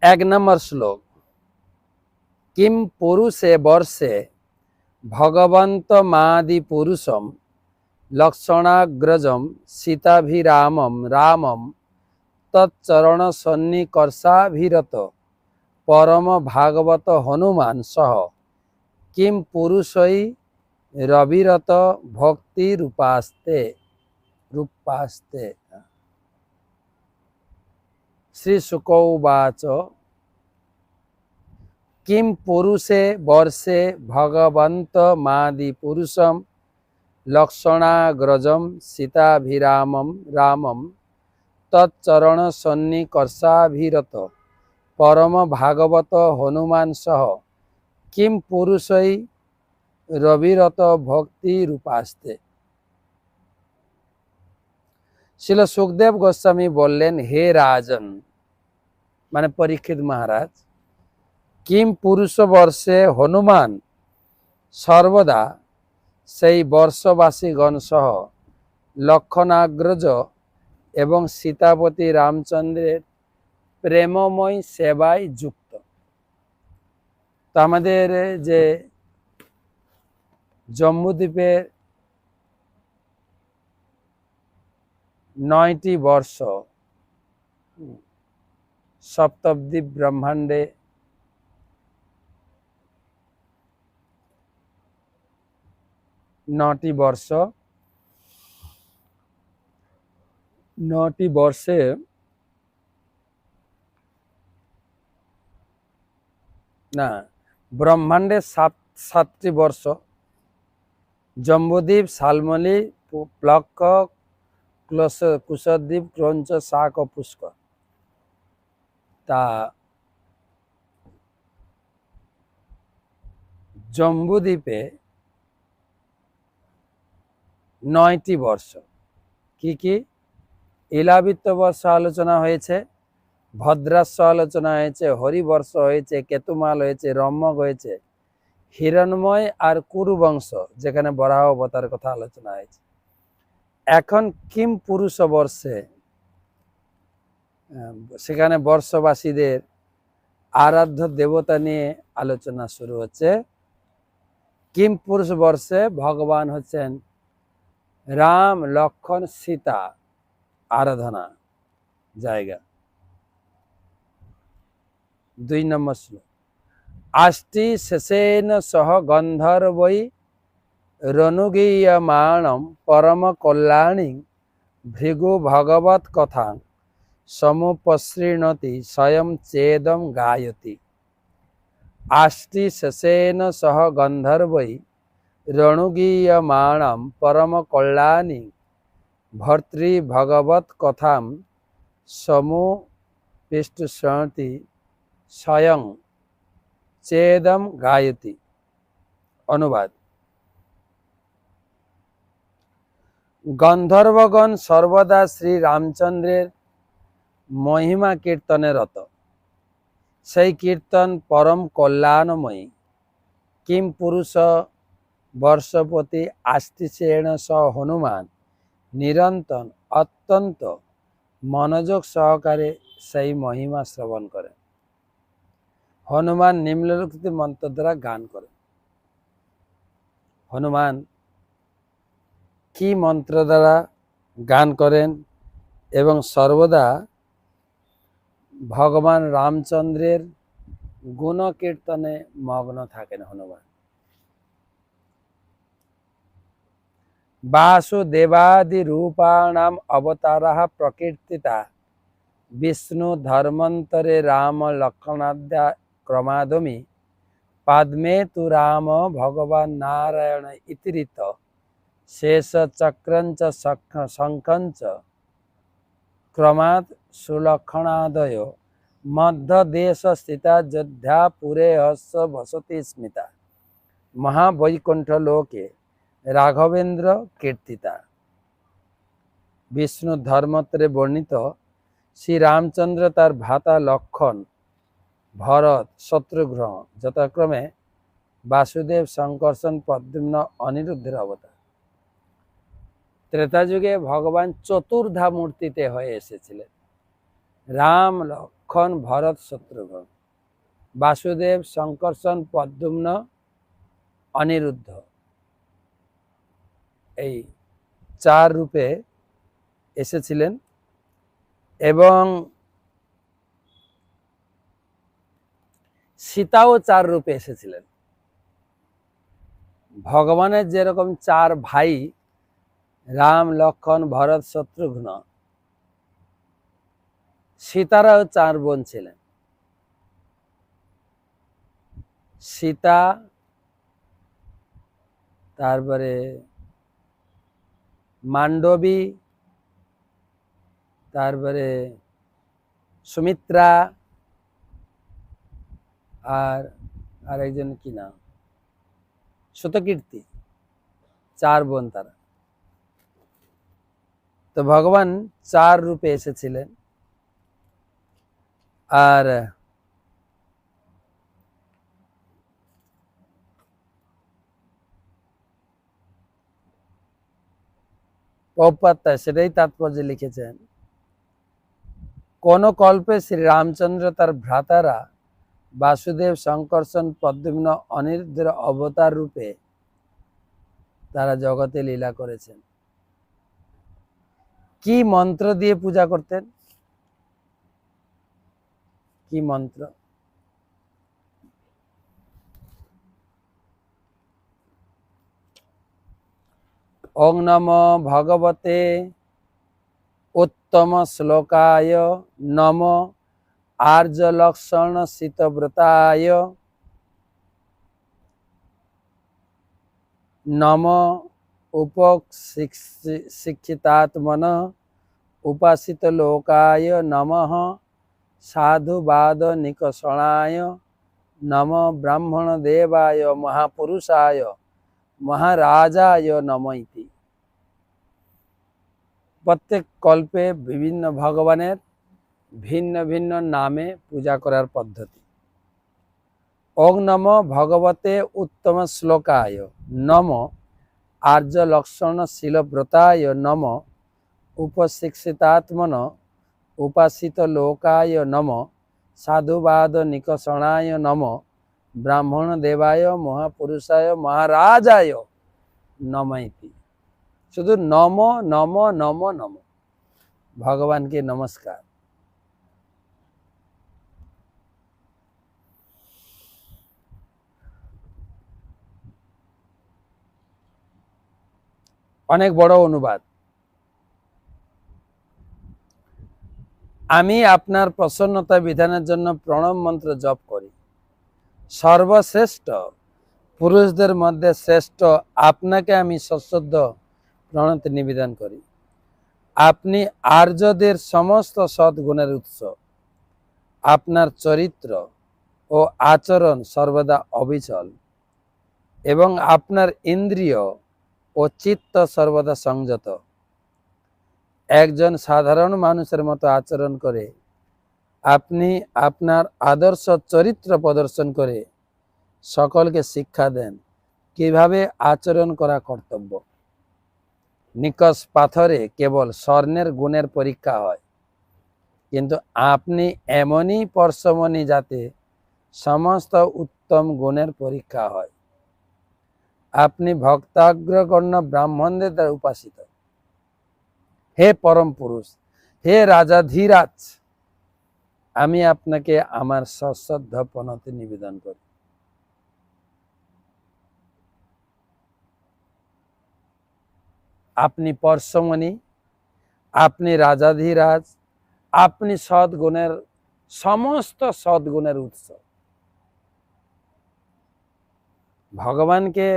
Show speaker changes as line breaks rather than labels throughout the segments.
एक नंबर श्लोक। किम पुरुषे वर्षे भगवंत मादि पुरुषम लक्षणाग्रजम सीताभिरामम रामम तच्चरण सन्निकर्षाभिरत परम भागवत हनुमान सह किम पुरुषई रविरत भक्ति रूपास्ते रूपास्ते। श्री शुक उवाच किम पुरुषे वर्षे भगवंत मादि पुरुषम लक्षणाग्रजम सीताभिरामम रामम तच्चरण सन्निकर्षाभिरत परम भागवत हनुमान सह किम पुरुषई रविरत भक्ति रूपास्ते। श्रील सुखदेव गोस्वामी बोलें, हे राजन माने परीक्षित महाराज, किम पुरुष वर्षे हनुमान सर्वदा सेई वर्षवासी गण सह लक्षणाग्रज एवं सीतापति रामचंद्रेर प्रेममय सेवाय युक्त। तो आमादेर जे जम्बूद्वीपेर 9टी वर्ष सप्तद्वीप ब्रह्मांडे 9टी वर्ष 9टी वर्षे ना ब्रह्मांडे 7टी वर्ष जम्बूद्वीप शालमली प्लक्क कुशद्वीप क्रंच शाक पुष्कर ता जम्बूद्वीपे 9टी वर्ष की इलावित्त वर्ष आलोचना হয়েছে, ভদ্রাস্য आलोचना হয়েছে, হরিবর্ষ হয়েছে, কেতুমাল হয়েছে, রম্মক হয়েছে, হিরণময় আর কুরুবংশ যেখানে বরাহ অবতার কথা আলোচনা হয়েছে। এখন কিম পুরুষ বর্ষে সেখানে বর্ষবাসীদের আরাধ্য দেবতা নিয়ে আলোচনা শুরু হচ্ছে। কিম পুরুষ বর্ষে ভগবান হচ্ছেন রাম লক্ষণ সীতা आराधना जाएगा। 2 नंबर श्लोक। आष्टि शेषेन सह गंधर्वै रनुगीयमाणं परम कल्याणी भृगु भगवत कथा समुपसृणति स्वयं चेदम गायति। आष्टि शेषेन सह गंधर्वै रनुगीयमाणं परम कल्याणी भर्तृ भगवत कथाम समुपसृणति स्वयं चेदम गायति। अनुवाद। गंधर्वगण सर्वदा श्री रामचंद्रेर महिमा कीर्तने रत। सेई कीर्तन परम कल्याणमयी। किम पुरुष वर्षपति आस्तिसेन सह हनुमान निरंतर अत्यंत मनोयोग सहकारे सही महिमा श्रवण करें। हनुमान निम्नलिखित मंत्र द्वारा गान करें। हनुमान की मंत्र द्वारा गान करें एवं सर्वदा भगवान रामचंद्रेर गुण कीर्तने मग्न थाकेन। हनुमान वासुदेवादि रूपाणाम अवताराः प्रकीर्तिता विष्णु धर्मांतरे राम लक्षणाद्या क्रमादमि पद्मे तु राम भगवान नारायण इतिरित शेष चक्रंच शंखंच क्रमात् सुलक्षणादयो मध्य देश स्थिता योध्यापुरे हर्ष वसति स्मिता महावैकुंठ लोके राघवेंद्र कीर्तिता। विष्णु धर्मत्रे वर्णित श्री रामचंद्र तार भाता लक्षण भरत शत्रुघ्न यथाक्रमे वासुदेव संकर्षण प्रद्युम्न अनिरुद्धेर अवतार। त्रेता जुगे भगवान चतुर्धा मूर्तिते हये एसेछिलेन। राम লক্ষণ ভরত শত্রুঘ্ন, বাসুদেব শঙ্কর্ষণ প্রদ্যুম্ন অনিরুদ্ধ, এই 4 রূপে এসেছিলেন। এবং সীতাও 4 রূপে এসেছিলেন। ভগবানের যেরকম 4 ভাই রাম লক্ষণ ভরত শত্রুঘ্ন, সীতারাও 4 বোন ছিলেন। সীতা, তারপরে মান্ডবী, তারপরে সুমিত্রা, আর আরেকজন কি নাম, সুতকীর্তি, 4 বোন তারা। তো ভগবান 4 রূপে এসেছিলেন। আর প্রভুপাদ সেটাই তাৎপর্য লিখেছেন, কোন কল্পে শ্রী রামচন্দ্র তার ভ্রাতারা বাসুদেব শঙ্কর্ষণ প্রদ্যুম্ন অনিরুদ্ধের অবতার রূপে তারা জগতে লীলা করেছেন। কি মন্ত্র দিয়ে পূজা করতেন? কি মন্ত্র? ওং নমো ভগবতে উত্তম শ্লোকায় নমো আর্য লক্ষণ শীতব্রতায় নমো উপশিক্ষিতাত্মন উপাসিত লোকায় নমঃ সাধুবাদ নিকষণায় নমো ব্রাহ্মণ দেবায় মহাপুরুষায় মহারাজায় নমঃ ইতি। প্রত্যেক কল্পে বিভিন্ন ভগবানের ভিন্ন ভিন্ন নামে পূজা করার পদ্ধতি। ওং নমো ভগবতে উত্তম শ্লোকায় নমো আর্য লক্ষণ শীলব্রতায় নমো উপশিক্ষিতাত্মন উপাসিত লোকায় নমো সাধুবাদ নিকষণায় নমো ব্রাহ্মণ দেবায় মহাপুরুষায় মহারাজায় নমঃ ইতি। শুধু নম নম নম নম, ভগবানকে নমস্কার। অনেক বড় অনুবাদ। আমি আপনার প্রসন্নতা বিধানের জন্য প্রণব মন্ত্র জপ করি। সর্বশ্রেষ্ঠ পুরুষদের মধ্যে শ্রেষ্ঠ আপনাকে আমি সশ্রদ্ধ প্রণতি নিবেদন করি। আপনি আর্যদের সমস্ত সদ্গুণের উৎস। আপনার চরিত্র ও আচরণ সর্বদা অবিচল এবং আপনার ইন্দ্রিয় ও চিত্ত সর্বদা সংযত। একজন সাধারণ মানুষের মতো আচরণ করে আপনি আপনার আদর্শ চরিত্র প্রদর্শন করে সকলকে শিক্ষা দেন কিভাবে আচরণ করা কর্তব্য। নিকষ পাথরে কেবল স্বর্ণের গুণের পরীক্ষা হয়, কিন্তু আপনি এমনই পরশমণি যাতে সমস্ত উত্তম গুণের পরীক্ষা হয়। আপনি ভক্তাগ্রগণ্য ব্রাহ্মণদের দ্বারা উপাসিত। হে পরম পুরুষ, হে রাজাধিরাজ, আমি আপনাকে আমার সশ্রদ্ধ প্রণতি নিবেদন করি। আপনি পরশমণি, আপনি রাজাধিরাজ, আপনি সদ্গুণের সমস্ত সদ্গুণের উৎস। ভগবানকে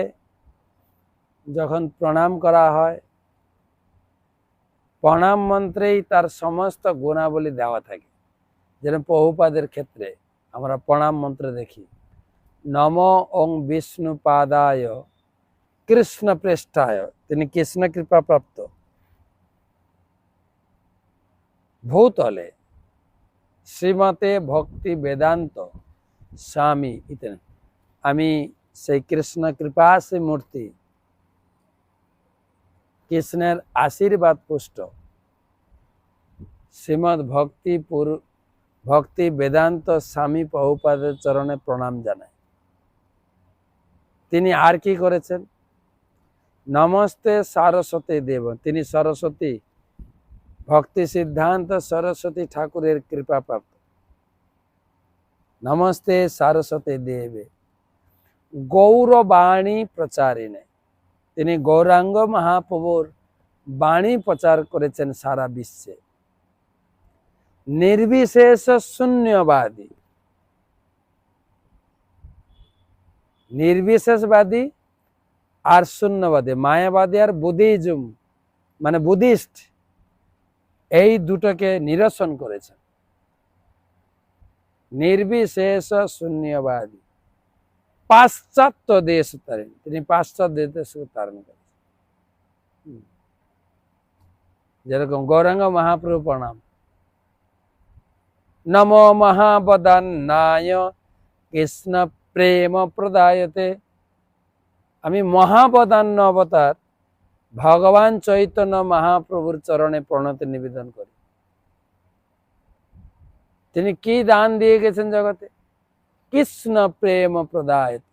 যখন প্রণাম করা হয়, প্রণাম মন্ত্রেই তার সমস্ত গুণাবলী দেওয়া থাকে। যেরকম প্রভুপাদের ক্ষেত্রে আমরা প্রণাম মন্ত্র দেখি, নম ওং বিষ্ণু পাদায় কৃষ্ণ পৃষ্ঠায়, তিনি কৃষ্ণ কৃপা প্রাপ্ত, ভূতলে শ্রীমতে ভক্তি বেদান্ত স্বামী ইত্যাদি। আমি সেই কৃষ্ণ কৃপা সে মূর্তি, কৃষ্ণের আশীর্বাদ পুষ্ট শ্রীমদ ভক্তি ভক্তি বেদান্ত স্বামী প্রভুপাদের চরণে প্রণাম জানাই। তিনি আর কি করেছেন? নমস্তে সরস্বতী দেব, তিনি সরস্বতী, ভক্তি সিদ্ধান্ত সরস্বতী ঠাকুরের কৃপা প্রাপ্ত। নমস্তে সরস্বতী দেবে গৌরবাণী প্রচারিণে, তিনি গৌরাঙ্গ মহাপ্রভুর বাণী প্রচার করেছেন সারা বিশ্বে। নির্বিশেষ শূন্যবাদী, নির্বিশেষবাদী আর শূন্যবাদী, মায়াবাদী আর বুদ্ধিজম মানে বুদ্ধিস্ট, এই দুটোকে নিরসন করেছেন। নির্বিশেষ শূন্যবাদী, পাশ্চাত্য দেশ তারেন, তিনি পাশ্চাত্য দেশকে তারণ করেছেন। যেরকম গৌরাঙ্গ মহাপ্রভু প্রণাম। নমো মহাবদান্নায় কৃষ্ণ প্রেম প্রদায়তে, আমি মহাবদান্য অবতার ভগবান চৈতন্য মহাপ্রভুর চরণে প্রণতি নিবেদন করি। তিনি কি দান দিয়ে গেছেন জগতে? কৃষ্ণ প্রেম প্রদায়তে,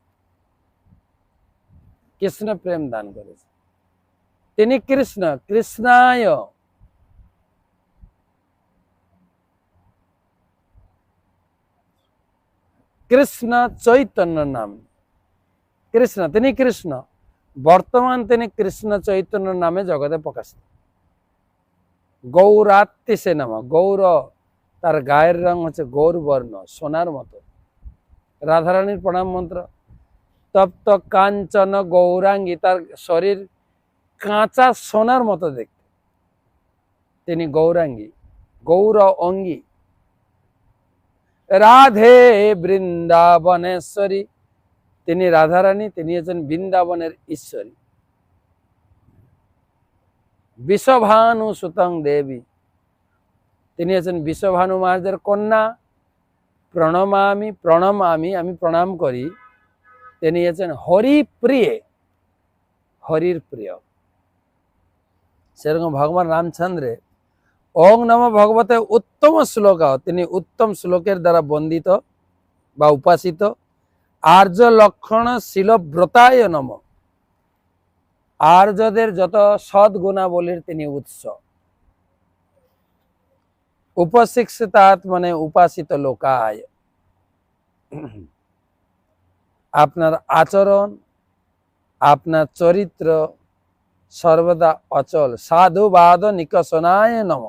কৃষ্ণ প্রেম দান করেছেন। তিনি কৃষ্ণ, কৃষ্ণায় কৃষ্ণ চৈতন্য নাম, কৃষ্ণ তিনি কৃষ্ণ, বর্তমান তিনি কৃষ্ণ চৈতন্য নামে জগতে প্রকাশিত। গৌরাত্মিসে নাম, গৌর তার গায়ের রং হচ্ছে গৌর বর্ণ, সোনার মতো। রাধারানীর প্রণাম মন্ত্র, তপ্ত কাঞ্চন গৌরাঙ্গী, তার শরীর কাঁচা সোনার মতো দেখতে, তিনি গৌরাঙ্গী, গৌর অঙ্গী। রাধে বৃন্দাবনেশ্বরী, তিনি রাধারানী, তিনি হচ্ছেন বৃন্দাবনের ঈশ্বরী। বিষভানু সুতং দেবী, তিনি হচ্ছেন বিষভানু মহারাজের কন্যা। প্রণমামি, প্রণমামি আমি প্রণাম করি, তিনি হচ্ছেন হরিপ্রিয়ে, হরির প্রিয়। সেরকম ভগবান রামচন্দ্রে ওং নম ভগবতে উত্তম শ্লোক, তিনি উত্তম শ্লোকের দ্বারা বন্দিত বা উপাসিত। আর্য লক্ষণ শিলব্রতায় নম, আর্যদের যত সদ্গুণাবলীর তিনি উৎস। উপশিক্ষিতাৎ মানে উপাসিত লোকায়, আপনার আচরণ, আপনার চরিত্র সর্বদা অচল। সাধুবাদ নিকষণায় নম,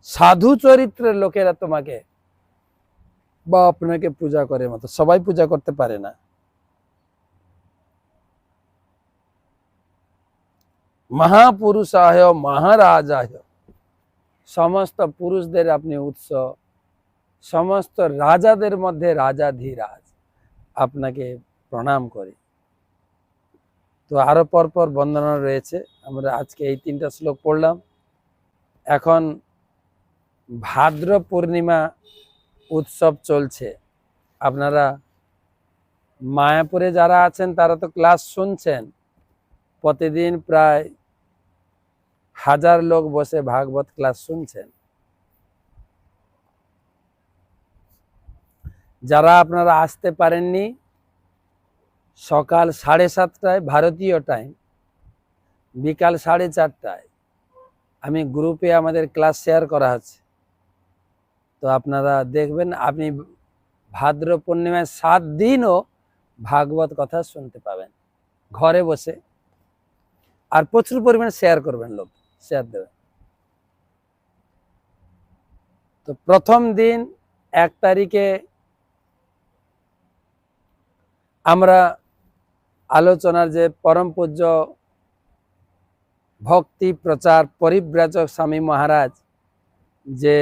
সাধু চরিত্রের লোকেরা তোমাকে বা আপনাকে পূজা করে মতো, সবাই পূজা করতে পারে না। মহাপুরুষায় মহারাজায়, সমস্ত পুরুষদের আপনি উৎস, সমস্ত রাজাদের মধ্যে রাজাধিরাজ, আপনাকে প্রণাম করি। তো আরো পরপর বন্দনা রয়েছে, আমরা আজকে এই 3টা শ্লোক পড়লাম। এখন ভাদ্র পূর্ণিমা উৎসব চলছে। আপনারা মায়াপুরে যারা আছেন তারা তো ক্লাস শুনছেন, প্রতিদিন প্রায় 1000 লোক বসে ভাগবত ক্লাস শুনছেন। যারা আপনারা আসতে পারেননি, সকাল 7:30টায় ভারতীয় টাইম, বিকাল 4:30টায় আমি গ্রুপে আমাদের ক্লাস শেয়ার করা হচ্ছে। তো আপনারা দেখবেন, আপনি ভাদ্র পূর্ণিমায় 7 দিনও ভাগবত কথা শুনতে পাবেন ঘরে বসে। আর প্রচুর পরিমাণে শেয়ার করবেন, লোক শেয়ার দেবেন। তো প্রথম দিন 1 তারিখে আমরা আলোচনার যে পরম পূজ্য ভক্তি প্রচার পরিব্রাজক স্বামী মহারাজ যে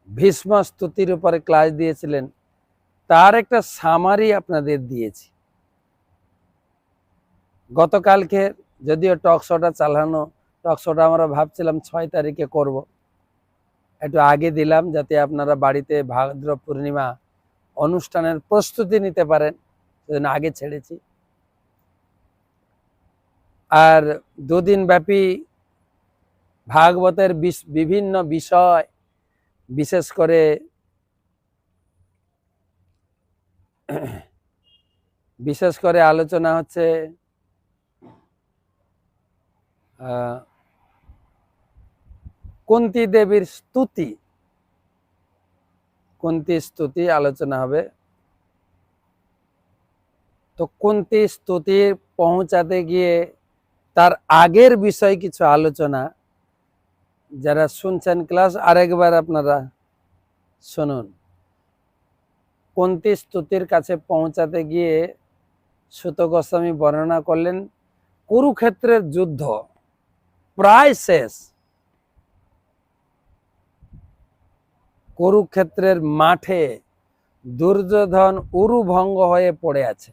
ভীষ্ম স্তুতির উপরে ক্লাস দিয়েছিলেন, তার একটা সামারি আপনাদের দিয়েছি। গতকালকে যদিও টক শোটা চালানো, টক শোটা আমরা ভাবছিলাম 6 তারিখে করব, একটু আগে দিলাম যাতে আপনারা বাড়িতে ভাদ্র পূর্ণিমা অনুষ্ঠানের প্রস্তুতি নিতে পারেন, সেজন্য আগে ছেড়েছি। আর 2 দিন ব্যাপী ভাগবতের বিভিন্ন বিষয়, বিশেষ করে আলোচনা হচ্ছে কুন্তী দেবীর স্তুতি, কুন্তী স্তুতি আলোচনা হবে। তো কুন্তী স্তুতি পৌঁছাতে গিয়ে তার আগের বিষয় কিছু আলোচনা, যারা শুনছেন ক্লাস আরেকবার আপনারা শুনুন। কুন্তী স্তুতির কাছে পৌঁছাতে গিয়ে সুত গোস্বামী বর্ণনা করলেন কুরুক্ষেত্রের যুদ্ধ প্রায় শেষ। কুরুক্ষেত্রের মাঠে দুর্যোধন উরুভঙ্গ হয়ে পড়ে আছে,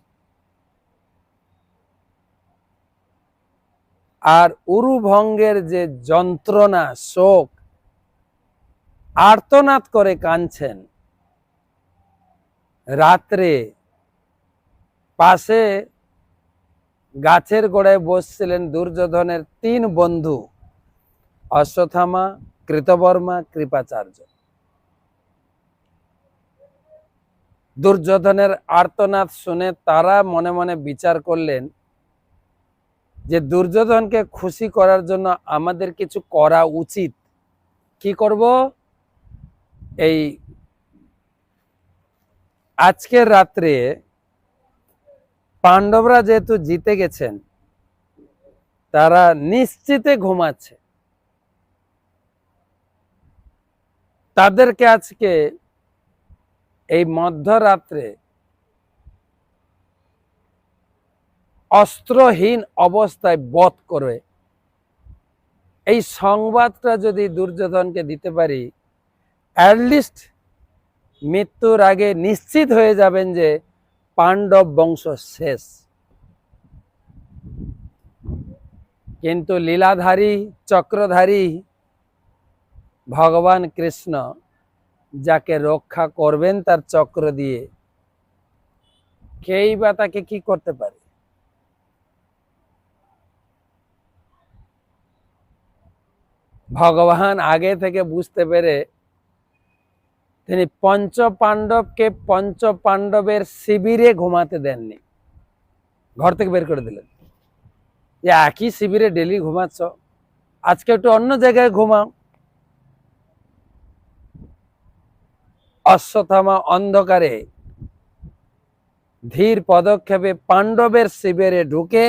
আর উরুভঙ্গের যে যন্ত্রণা, শোক, আর্তনাদ করে কাঁদছেন। রাত্রে পাশে গাছের গোড়ায় বসছিলেন দুর্যোধনের 3 বন্ধু, অশ্বত্থামা, কৃতবর্মা, কৃপাচার্য। দুর্যোধনের আর্তনাদ শুনে তারা মনে মনে বিচার করলেন যে দুর্যোধনকে খুশি করার জন্য আমাদের কিছু করা উচিত। কি করব? এই আজকের রাত্রে পাণ্ডবরা যেহেতু জিতে গেছেন, তারা নিশ্চিতে ঘুমাচ্ছে, তাদেরকে আজকে এই মধ্যরাত্রে অস্ত্রহীন অবস্থায় বধ করে এই সংবাদটা যদি দুর্যোধনকে দিতে পারি, অ্যাটলিস্ট মৃত্যুর আগে নিশ্চিত হয়ে যাবেন যে পাণ্ডব বংশ শেষ। কিন্তু লীলাধারী, চক্রধারী ভগবান কৃষ্ণ যাকে রক্ষা করবেন তার চক্র দিয়ে, কেই বা তাকে কি করতে পারে? ভগবান আগে থেকে বুঝতে পেরে তিনি পঞ্চ পাণ্ডবকে পঞ্চ পাণ্ডবের শিবিরে ঘুমাতে দেননি, ঘর থেকে বের করে দিলেন যে একই শিবিরে ডেলি ঘুমাচ্ছ, আজকে একটু অন্য জায়গায় ঘুমাও। অশ্বত্থামা অন্ধকারে ধীর পদক্ষেপে পাণ্ডবের শিবিরে ঢুকে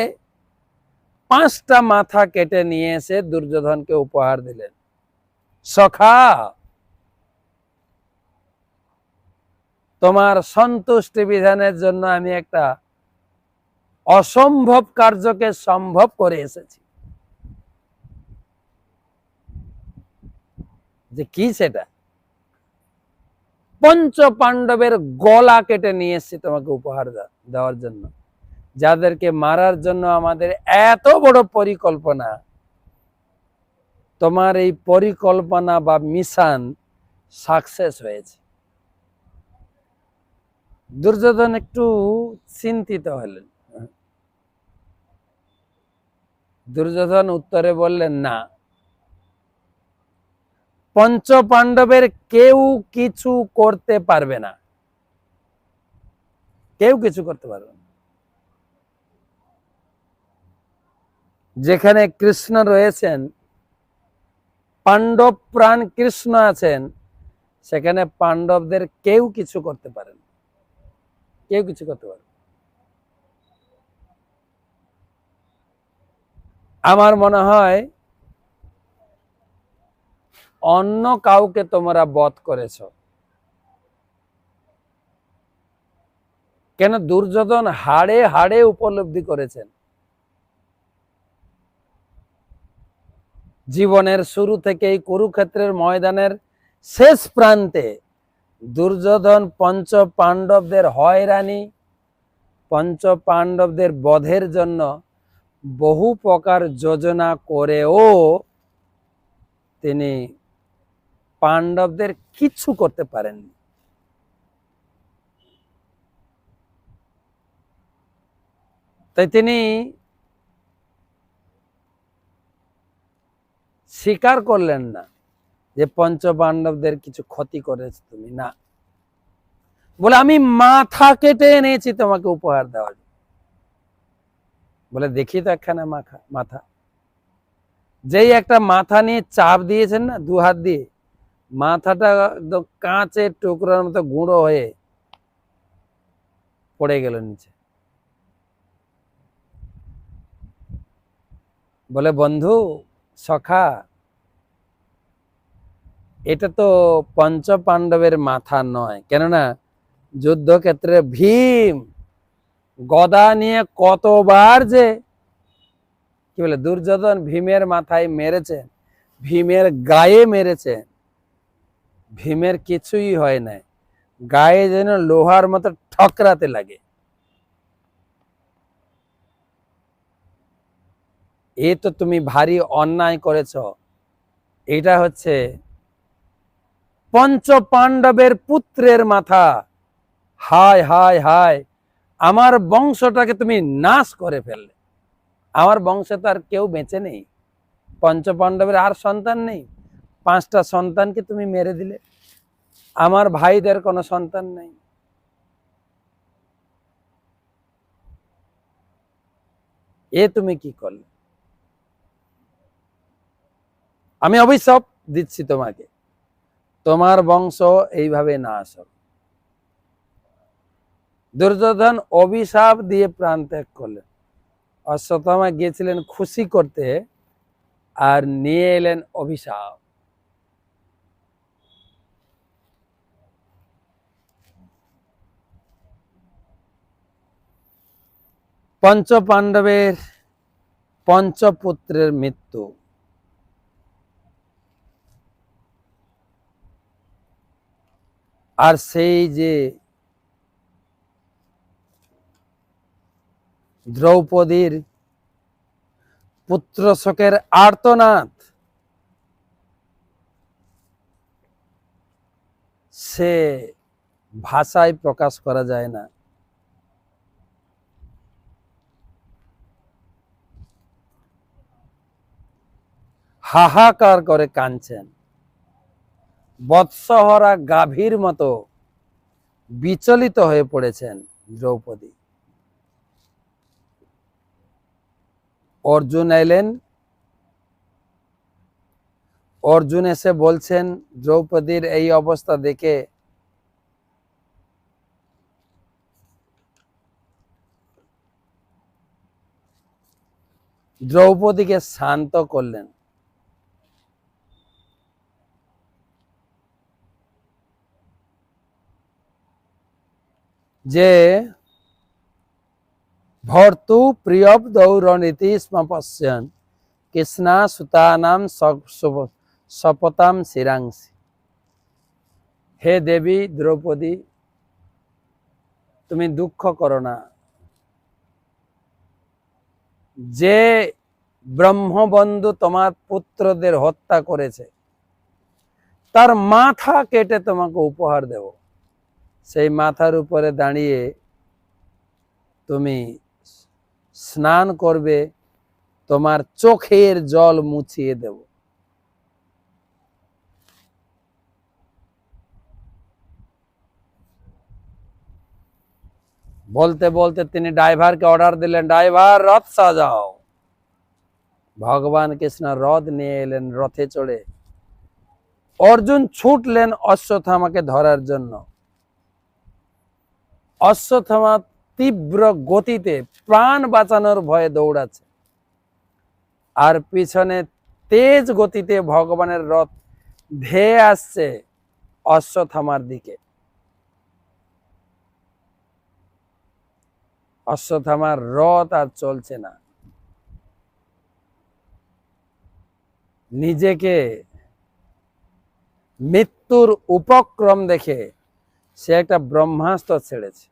5টা মাথা কেটে নিয়ে এসে দুর্যোধনকে উপহার দিলেন। সখা, তোমার সন্তুষ্টি বিধানের জন্য আমি একটা অসম্ভব কার্যকে সম্ভব করে এসেছি। যে কি সেটা? পঞ্চ পাণ্ডবের গলা কেটে নিয়ে এসেছি তোমাকে উপহার দেওয়ার জন্য, যাদেরকে মারার জন্য আমাদের এত বড় পরিকল্পনা। তোমার এই পরিকল্পনা বা মিশন সাকসেস হয়েছে। দুর্যোধন একটু চিন্তিত হলেন। দুর্যোধন উত্তরে বললেন, না, পঞ্চ পাণ্ডবের কেউ কিছু করতে পারবে না, কেউ কিছু করতে পারবে না। যেখানে কৃষ্ণ রয়েছেন, পাণ্ডব প্রাণ কৃষ্ণ আছেন, সেখানে পাণ্ডবদের কেউ কিছু করতে পারেন, কেউ কিছু করতে পারে। আমার মনে হয় অন্য কাউকে তোমরা বধ করেছ। কেন? দুর্যোধন হাড়ে হাড়ে উপলব্ধি করেছেন, জীবনের শুরু থেকেই কুরুক্ষেত্রের ময়দানের শেষ প্রান্তে দুর্যোধন পঞ্চ পাণ্ডবদের হয়রানি, পঞ্চ পাণ্ডবদের বধের জন্য বহু প্রকার যোজনা করেও তিনি পাণ্ডবদের কিছু করতে পারেননি। তাই তিনি স্বীকার করলেন না যে পঞ্চপাণ্ডবদের কিছু ক্ষতি করেছ তুমি, না, বলে আমি মাথা কেটে এনেছি তোমাকে উপহার দেওয়ার জন্য। বলে দেখি তো একখানা মাথা। যেই একটা মাথা নিয়ে চাপ দিয়েছেন না দু হাত দিয়ে, মাথাটা একদম কাঁচের টুকরার মতো গুঁড়ো হয়ে পড়ে গেল নিচে। বলে বন্ধু সখা, এটা তো পঞ্চপাণ্ডবের মাথা নয়, কেননা যুদ্ধক্ষেত্রে ভীম গদা নিয়ে কতবার যে কি বলে দুর্যোধন ভীমের মাথায় মেরেছেন, ভীমের গায়ে মেরেছেন, ভীমের কিছুই হয় নাই, গায়ে যেন লোহার মতো ঠকরাতে লাগে। এ তো তুমি ভারী অন্যায় করেছ। এটা হচ্ছে পঞ্চপাণ্ডবের পুত্রের মাথা। হায় হায় হায়, আমার বংশটাকে তুমি নাশ করে ফেললে। আমার বংশে তো আর কেউ বেঁচে নেই, পঞ্চপাণ্ডবের আর সন্তান নেই, 5টা সন্তানকে তুমি মেরে দিলে, আমার ভাইদের কোনো সন্তান নেই। এ তুমি কি করলে? আমি অভিশাপ দিচ্ছি তোমাকে, তোমার বংশ এইভাবে নাশ হবে। দুর্যোধন অভিশাপ দিয়ে প্রাণ ত্যাগ করলেন। অশ্বত্থামা গিয়েছিলেন খুশি করতে, আর নিয়ে এলেন অভিশাপ। পঞ্চপাণ্ডবের পঞ্চপুত্রের মৃত্যু। আর সেই যে দ্রৌপদীর পুত্র শোকের আর্তনাদ, সে ভাষায় প্রকাশ করা যায় না। হাহাকার করে কাঁদছেন, বৎসহরা গাভীর মতো বিচলিত হয়ে পড়েছেন দ্রৌপদী। অর্জুন এলেন, অর্জুন এসে বলছেন দ্রৌপদীর এই অবস্থা দেখে দ্রৌপদীকে শান্ত করলেন। যে ভর্তু প্রিয়ব্দৌ রণীতি স্ম পশ্যন কৃষ্ণা সুতানাম শপতাম শিরাংসি। হে দেবী দ্রৌপদী, তুমি দুঃখ করো না। যে ব্রহ্মবন্ধু তোমার পুত্রদের হত্যা করেছে, তার মাথা কেটে তোমাকে উপহার দেব। সেই মাথার উপরে দাঁড়িয়ে তুমি স্নান করবে, তোমার চোখের জল মুছিয়ে দেব। বলতে বলতে তিনি ড্রাইভারকে অর্ডার দিলেন, ড্রাইভার রথ সাজাও। ভগবান কৃষ্ণ রথ নিয়ে এলেন, রথে চড়ে অর্জুন ছুটলেন অশ্বত্থামাকে ধরার জন্য। অশ্বত্থামা তীব্র গতিতে প্রাণ বাঁচানোর ভয়ে দৌড়াচ্ছে, আর পিছনে তেজ গতিতে ভগবানের রথ ধেয়ে আসছে অশ্বত্থামার দিকে। অশ্বত্থামার রথ আর চলছে না। নিজেকে মৃত্যুর উপক্রম দেখে সে একটা ব্রহ্মাস্ত্র ছেড়েছে।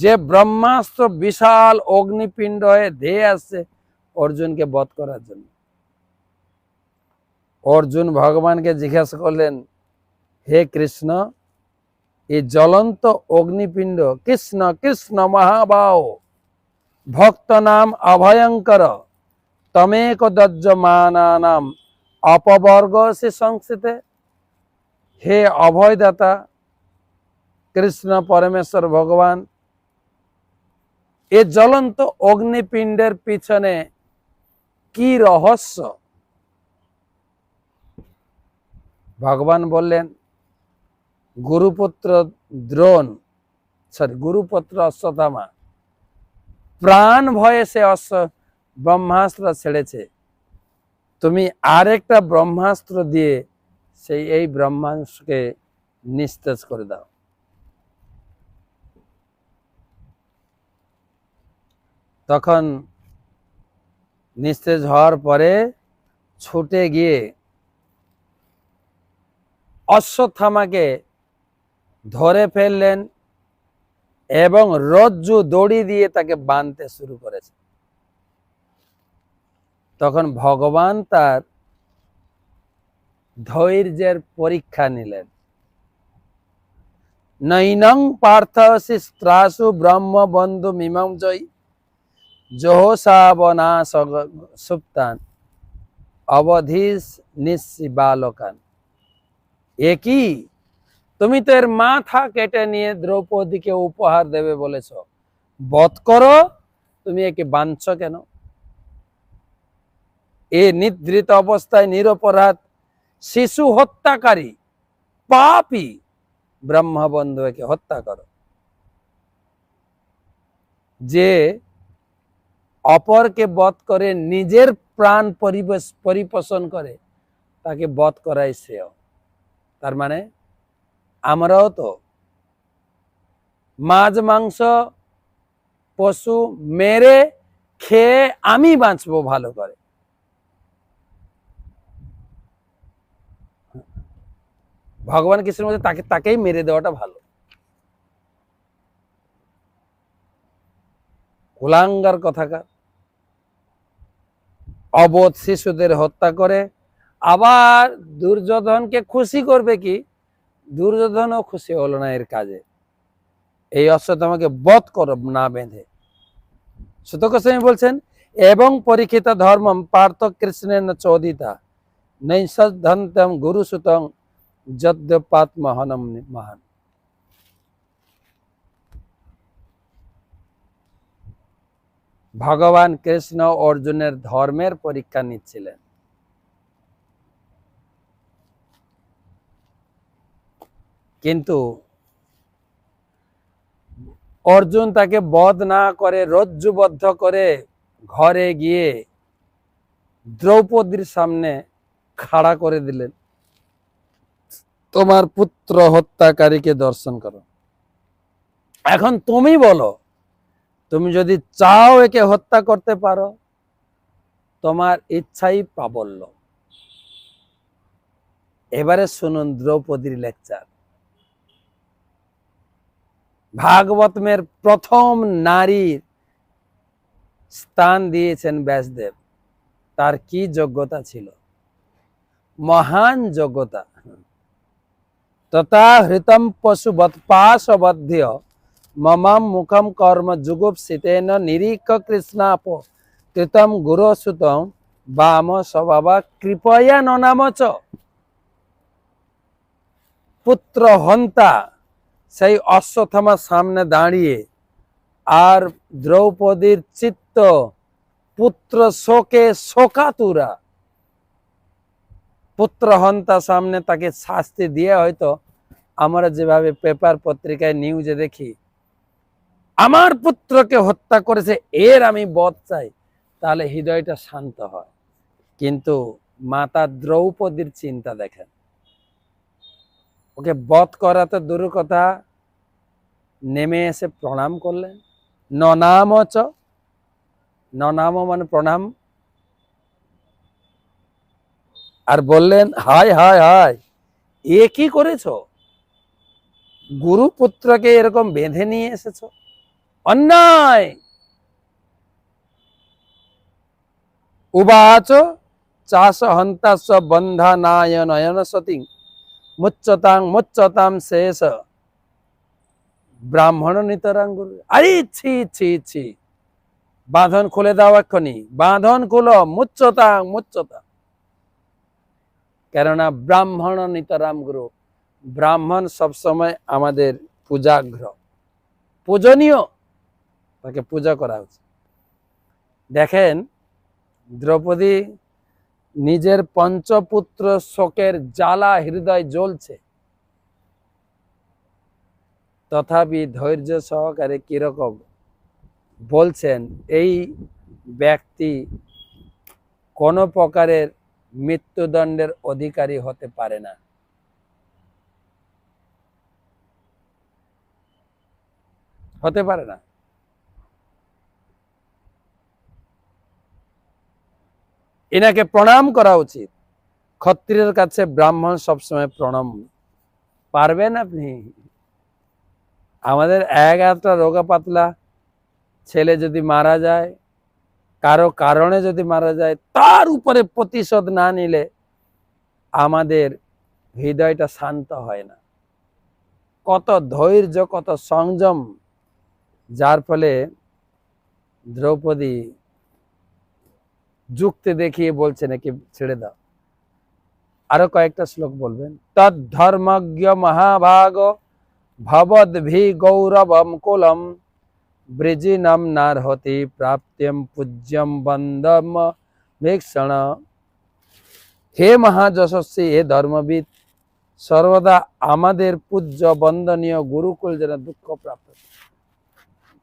যে ব্রহ্মাস্ত্র বিশাল অগ্নিপিণ্ড হয়ে ধেয়ে আসছে অর্জুনকে বধ করার জন্য। অর্জুন ভগবানকে জিজ্ঞাসা করলেন, হে কৃষ্ণ, এই জ্বলন্ত অগ্নিপিণ্ড কৃষ্ণ কৃষ্ণ মহাবাও ভক্ত নাম অভয়ঙ্কর তমেক দজ্জমানানাম অপবর্গ সে সংস্থিতে। হে অভয়দাতা কৃষ্ণ পরমেশ্বর ভগবান, এ জ্বলন্ত অগ্নিপিণ্ডের পিছনে কি রহস্য? ভগবান বললেন, গুরুপুত্র অশ্বত্থামা প্রাণ ভয়ে সে ব্রহ্মাস্ত্র ছেড়েছে, তুমি আরেকটা ব্রহ্মাস্ত্র দিয়ে এই ব্রহ্মাস্ত্রকে নিস্তেজ করে দাও। তখন নিস্তেজ হওয়ার পরে ছুটে গিয়ে অশ্বত্থামাকে ধরে ফেললেন এবং রজ্জু দড়ি দিয়ে তাকে বাঁধতে শুরু করেছে। তখন ভগবান তার ধৈর্যের পরীক্ষা নিলেন। নৈনং পার্থসি স্ত্রাসু ব্রহ্ম বন্ধু মিমং জয়ী জোহসাবনা সুপ্তান অবধিস নিঃশিবালকান। একই, তুমি তো এর মাথা কেটে নিয়ে দ্রৌপদীকে উপহার দেবে বলেছ, বধ করো, তুমি একে বাঁধছ কেন? এ নিদ্রিত অবস্থায় নিরপরাধ শিশু হত্যাকারী পাপী ব্রহ্মবন্ধু, একে হত্যা করো। যে অপরকে বধ করে নিজের প্রাণ পরিপোষণ করে তাকে বধ করাই শ্রেয়। তার মানে আমরাও তো মাছ মাংস পশু মেরে খেয়ে আমি বাঁচবো ভালো করে। ভগবান কৃষ্ণের মধ্যে তাকেই মেরে দেওয়াটা ভালো। কুলাঙ্গার কথাকার, অবোধ শিশুদের হত্যা করে আবার দুর্যোধনকে খুশি করবে কি? দুর্যোধনও খুশি হলো না এর কাজে। এই অশ্বত্থামাকে বধ করো না বেঁধে। সুত গোস্বামী বলছেন, এবং পরীক্ষিত ধর্মম পার্থ কৃষ্ণের চোদিতা নৈষধন্তম গুরুসুতং যদ্যপাত্মহনম মহান। ভগবান কৃষ্ণ অর্জুনের ধর্মের পরীক্ষা নিচ্ছিলেন। কিন্তু অর্জুন তাকে বধ না করে রজ্জুবদ্ধ করে ঘরে গিয়ে দ্রৌপদীর সামনে খাড়া করে দিলেন, তোমার পুত্র হত্যাকারীকে দর্শন করো। এখন তুমি বলো, তুমি যদি চাও একে হত্যা করতে পারো, তোমার ইচ্ছাই প্রাবল্য। এবারে শুনুন দ্রৌপদীর লেকচার। ভাগবতের প্রথম নারীর স্থান দিয়েছেন ব্যাসদেব। তার কি যোগ্যতা ছিল? মহান যোগ্যতা। তথা হৃতম পশুবৎপাশবদ্ধ মমাম মুখম কর্ম যুগুপ্সিতেন নিরীক্ষ কৃষ্ণাপ কৃতম গুরুসুতম বাম স্বভাব কৃপয়া ননামচ। পুত্র হন্তা সেই অশ্বত্থামার সামনে দাঁড়িয়ে আর দ্রৌপদীর চিত্ত পুত্র শোকে শোকাতুরা। পুত্র হন্তা সামনে তাকে শাস্তি দিয়ে, হয়তো আমরা যেভাবে পেপার পত্রিকায় নিউজে দেখি, আমার পুত্রকে হত্যা করেছে, এর আমি বধ চাই, তাহলে হৃদয়টা শান্ত হয়। কিন্তু মাতা দ্রৌপদীর চিন্তা দেখেন, ওকে বধ করা তো দূর কথা, নেমে এসে প্রণাম করলেন। ননামচ, ননাম মানে প্রণাম, আর বললেন, হায় হায় হায়, এ কি করেছো? গুরুপুত্রকে এরকম বেঁধে নিয়ে এসেছো, অন্যায়। উবাচ চাষ হন্তাস্ব বন্ধানায় নয়ন সতী মুচ্চতাম শেষ ব্রাহ্মণ নিতরাঙ্গুর। আরে ছি ছি ছি, বাঁধন খুলে দাও এক্ষুনি, বাঁধন খুলো, মুচ্যতা মুচ্যতা। কেননা ব্রাহ্মণ নিতরাম গুরু, ব্রাহ্মণ সবসময় আমাদের পূজাগ্র, পূজনীয়, তাকে পূজা করা উচিত। দেখেন দ্রৌপদী নিজের পঞ্চপুত্র শোকের জ্বালা হৃদয় জ্বলছে, তথাপি ধৈর্য সহকারে কিরকম বলছেন, এই ব্যক্তি কোন প্রকারের মৃত্যুদণ্ডের অধিকারী হতে পারে না। হতে পারে না। এনাকে প্রণাম করা উচিত। ক্ষত্রিয়ের কাছে ব্রাহ্মণ সবসময় প্রণাম। পারবেন আপনি? আমাদের এক একটা রোগা পাতলা ছেলে যদি মারা যায়, কারো কারণে যদি মারা যায়, তার উপরে প্রতিশোধ না নিলে আমাদের হৃদয়টা শান্ত হয় না। কত ধৈর্য, কত সংযম, যার ফলে দ্রৌপদী যুক্তি দেখিয়ে বলছে নাকি ছেড়ে দাও। আরো কয়েকটা শ্লোক বলবেন। তদ ধর্মজ্ঞ মহাভাগ ভবদ্ভি গৌরবম কুলম বৃজিনম নারহতি প্রাপ্ত্যম পূজ্যম বন্দম ভীক্ষণ। হে মহাযশস্বী, হে ধর্মবিদ, সর্বদা আমাদের পূজ্য বন্দনীয় গুরুকুল যেন দুঃখ প্রাপ্ত।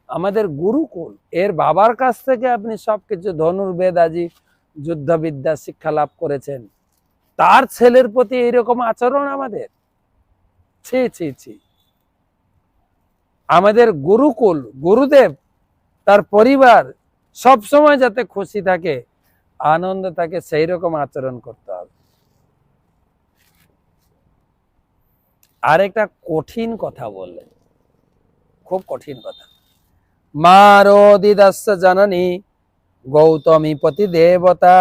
আমাদের গুরুকুল, এর বাবার কাছ থেকে আপনি সবকিছু ধনুর্বেদ আদি যুদ্ধবিদ্যা শিক্ষা লাভ করেছেন, তার ছেলের প্রতি এইরকম আচরণ আমাদের, ছি ছি ছি। আমাদের গুরুকুল, গুরুদেব, তার পরিবার সব সময় যাতে খুশি থাকে, আনন্দ থাকে, সেই রকম আচরণ করতে হবে। আরেকটা কঠিন কথা বললেন, খুব কঠিন কথা। মারোদিদাস্য জননী গৌতমী পতি দেবতা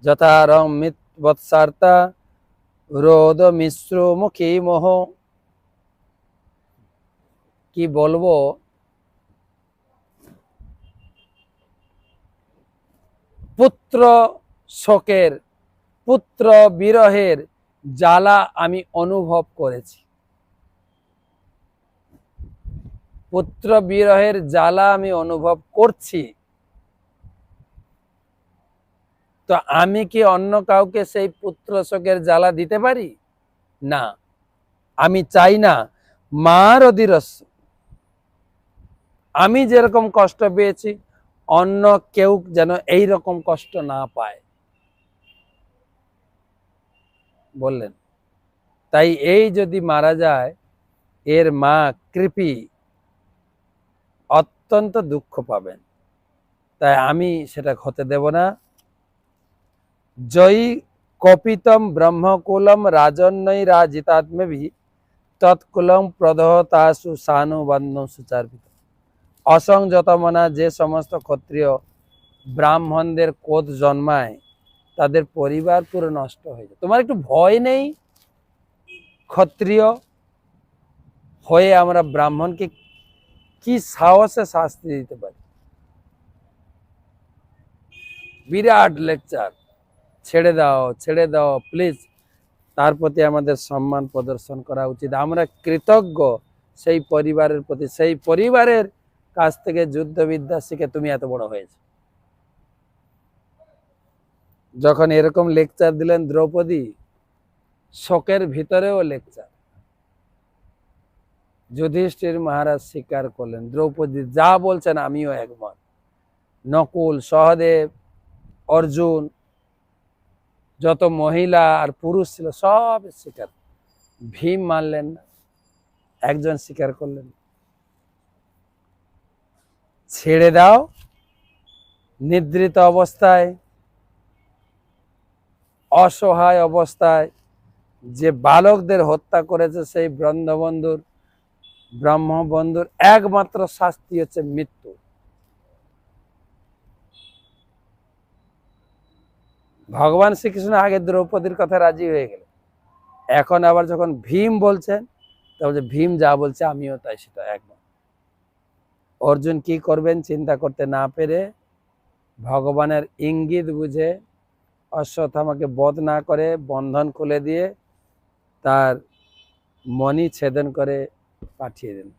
যথা রমিত বৎসার্তা রোদ মিশ্র মুখী মোহ। কি বলবো, পুত্র শোকের, পুত্র বিরহের জ্বালা আমি অনুভব করেছি, পুত্র বিরহের জ্বালা আমি অনুভব করছি। তো আমি কি অন্য কাউকে সেই পুত্র শোকের জ্বালা দিতে পারি? না। আমি চাই না মার অধীরস্য, আমি যেরকম কষ্ট পেয়েছি অন্য কেউ যেন এই রকম কষ্ট না পায়, বললেন। তাই এই যদি মারা যায়, এর মা কৃপি অত্যন্ত দুঃখ পাবেন, তাই আমি সেটা হতে দেব না। জয়ী কপিতম ব্রহ্মকুলম রাজন্যই রাজিতাত্মভি তৎকুলম প্রদহতাসু সানুবন্ধ সুচার্পিত। অসংযতমনা যে সমস্ত ক্ষত্রিয় ব্রাহ্মণদের কোধ জন্মায়, তাদের পরিবার পুরো নষ্ট হয়ে যায়। তোমার একটু ভয় নেই? ক্ষত্রিয় হয়ে আমরা ব্রাহ্মণকে কি সাহসে শাস্তি দিতে পারি? বিরাট লেকচার, ছেড়ে দাও ছেড়ে দাও প্লিজ। তার প্রতি আমাদের সম্মান প্রদর্শন করা উচিত। আমরা কৃতজ্ঞ সেই পরিবারের প্রতি, সেই পরিবারের কাছ থেকে যুদ্ধবিদ্যা শিখে তুমি এত বড় হয়েছে। যখন এরকম লেকচার দিলেন দ্রৌপদী, শোকের ভিতরেও লেকচার। যুধিষ্ঠির মহারাজ স্বীকার করলেন, দ্রৌপদী যা বলছেন আমিও একমত। নকুল, সহদেব, অর্জুন, যত মহিলা আর পুরুষ ছিল সব স্বীকার। ভীম মানলেন না, একজন স্বীকার করলেন। ছেড়ে দাও। নিদ্রিত অবস্থায়, অসহায় অবস্থায় যে বালকদের হত্যা করেছে, সেই ব্রহ্মবন্ধুর একমাত্র শাস্তি হচ্ছে মৃত্যু। ভগবান শ্রীকৃষ্ণ আগে দ্রৌপদীর কথা রাজি হয়ে গেল, এখন আবার যখন ভীম বলছেন, তাহলে ভীম যা বলছে আমিও তাই সেটা একমত। অর্জুন কি করবেন চিন্তা করতে না পেরে ভগবানের ইঙ্গিত বুঝে অশ্বত্থামাকে বধ না করে বন্ধন খুলে দিয়ে তার মণি ছেদন করে পাঠিয়ে দিলেন।